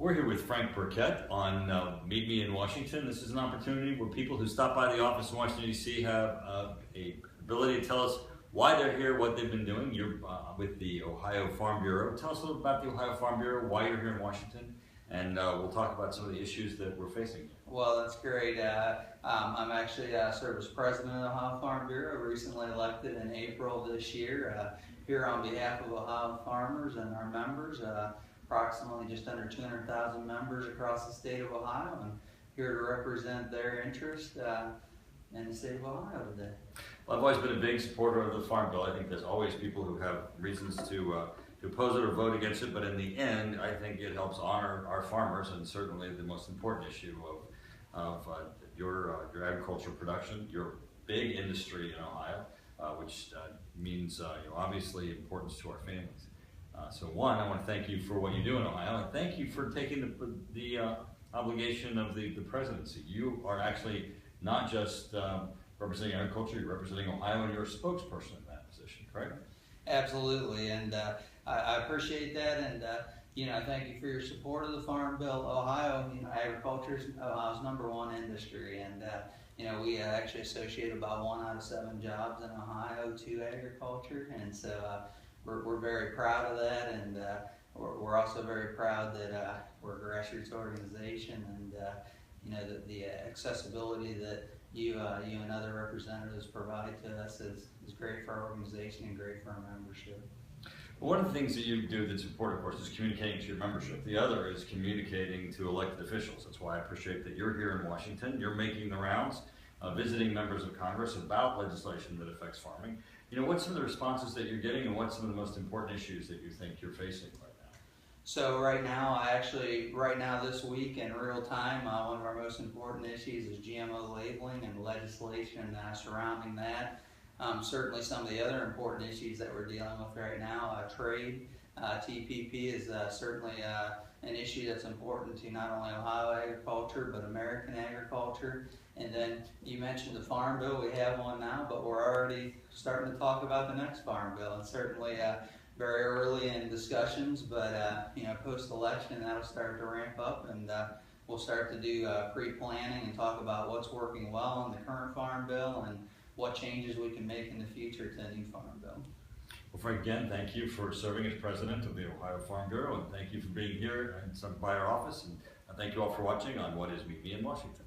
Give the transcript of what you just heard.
We're here with Frank Burkett on Meet Me in Washington. This is an opportunity where people who stop by the office in Washington, D.C. have a ability to tell us why they're here, what they've been doing. You're with the Ohio Farm Bureau. Tell us a little about the Ohio Farm Bureau, why you're here in Washington, and we'll talk about some of the issues that we're facing. Well, that's great. I'm actually serve as president of the Ohio Farm Bureau, recently elected in April this year, here on behalf of Ohio farmers and our members. Approximately just under 200,000 members across the state of Ohio, and here to represent their interest in the state of Ohio today. Well, I've always been a big supporter of the Farm Bill. I think there's always people who have reasons to oppose it or vote against it, but in the end, I think it helps honor our farmers, and certainly the most important issue of your agricultural production, your big industry in Ohio, which means obviously importance to our families. So one, I want to thank you for what you do in Ohio, and thank you for taking the obligation of the presidency. You are actually not just representing agriculture, you're representing Ohio, and you're a spokesperson in that position, correct? Absolutely, and I appreciate that, and I thank you for your support of the Farm Bill. Ohio, agriculture is Ohio's #1 industry, and we actually associate about 1 out of 7 jobs in Ohio to agriculture, and so we're very proud of that, and we're also very proud that we're a grassroots organization, and the accessibility that you and other representatives provide to us is great for our organization and great for our membership. Well, one of the things that you do that's important, of course, is communicating to your membership. The other is communicating to elected officials. That's why I appreciate that you're here in Washington. You're making the rounds, visiting members of Congress about legislation that affects farming. What's some of the responses that you're getting, and what's some of the most important issues that you think you're facing right now? So right now this week in real time, one of our most important issues is GMO labeling and legislation surrounding that. Certainly some of the other important issues that we're dealing with right now, trade, TPP is certainly an issue that's important to not only Ohio agriculture, but American agriculture. And then you mentioned the Farm Bill. We have one now, but we're already starting to talk about the next Farm Bill, and certainly very early in discussions, but post-election that'll start to ramp up, and we'll start to do pre-planning and talk about what's working well in the current Farm Bill and what changes we can make in the future to the new Farm Bill. Well, Frank, again, thank you for serving as president of the Ohio Farm Bureau, and thank you for being here and by our office, and thank you all for watching on What is Meet Me in Washington.